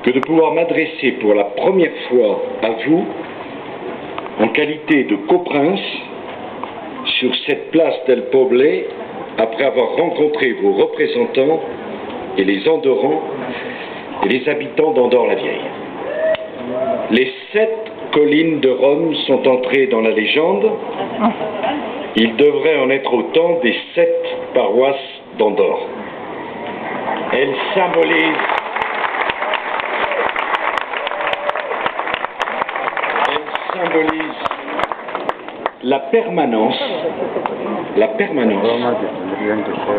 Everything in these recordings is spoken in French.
que de pouvoir m'adresser pour la première fois à vous en qualité de coprince sur cette place d'El Poble après avoir rencontré vos représentants et les Andorrans et les habitants d'Andorre-la-Vieille. Les 7 collines de Rome sont entrées dans la légende. Il devrait en être autant des 7 paroisses d'Andorre. Elles symbolisent la permanence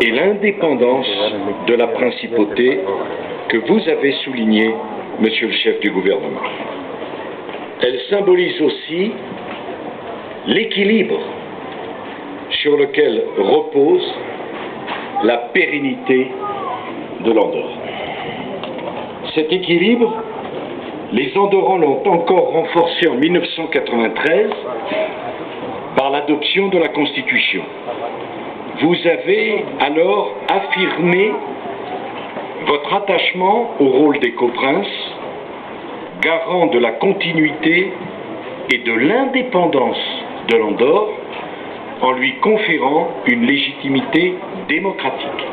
et l'indépendance de la principauté que vous avez souligné, monsieur le chef du gouvernement. Elle symbolise aussi l'équilibre sur lequel repose la pérennité de l'Andorre. Cet équilibre, les Andorrans l'ont encore renforcé en 1993 par l'adoption de la Constitution. Vous avez alors affirmé votre attachement au rôle des coprinces, garant de la continuité et de l'indépendance de l'Andorre, en lui conférant une légitimité démocratique.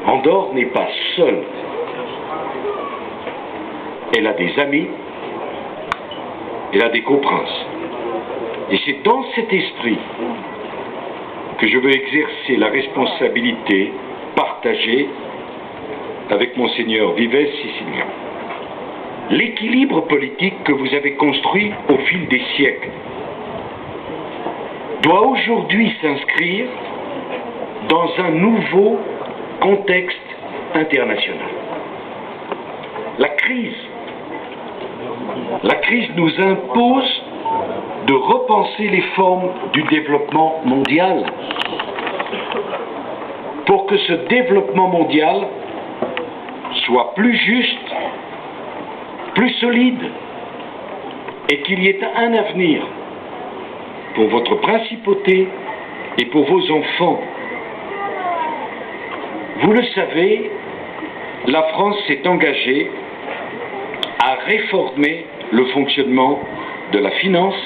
Andorre n'est pas seule. Elle a des amis, elle a des coprinces. Et c'est dans cet esprit que je veux exercer la responsabilité partagée avec Monseigneur Vives Sicilien. L'équilibre politique que vous avez construit au fil des siècles doit aujourd'hui s'inscrire dans un nouveau contexte international. La crise nous impose de repenser les formes du développement mondial pour que ce développement mondial soit plus juste, plus solide et qu'il y ait un avenir pour votre principauté et pour vos enfants. Vous le savez, la France s'est engagée à réformer le fonctionnement de la finance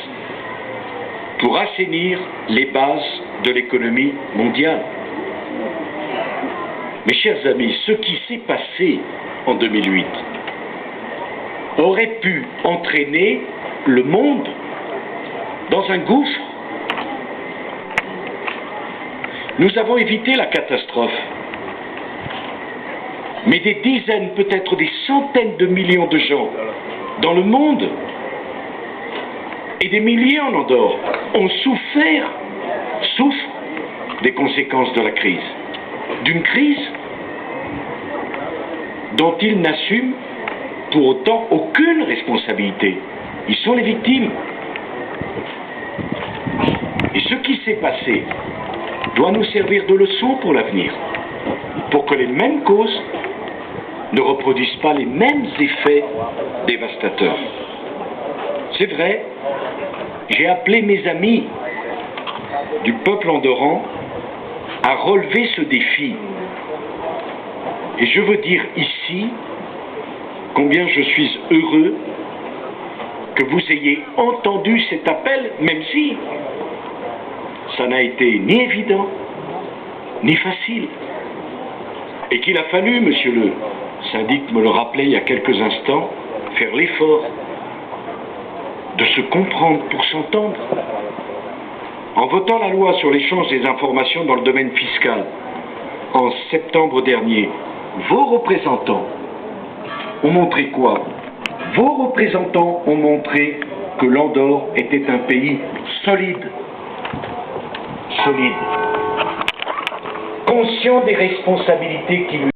pour assainir les bases de l'économie mondiale. Mes chers amis, ce qui s'est passé en 2008 aurait pu entraîner le monde dans un gouffre. Nous avons évité la catastrophe, mais des dizaines, peut-être des centaines de millions de gens dans le monde et des milliers en Andorre ont souffrent des conséquences de la crise. D'une crise dont ils n'assument pour autant aucune responsabilité. Ils sont les victimes. Et ce qui s'est passé doit nous servir de leçon pour l'avenir, pour que les mêmes causes ne reproduisent pas les mêmes effets dévastateurs. C'est vrai, j'ai appelé mes amis du peuple andorran à relever ce défi. Et je veux dire ici combien je suis heureux que vous ayez entendu cet appel, même si ça n'a été ni évident, ni facile. Et qu'il a fallu, monsieur le syndic me le rappelait il y a quelques instants, faire l'effort de se comprendre pour s'entendre. En votant la loi sur l'échange des informations dans le domaine fiscal en septembre dernier, vos représentants ont montré quoi? Vos représentants ont montré que l'Andorre était un pays solide, conscient des responsabilités qui lui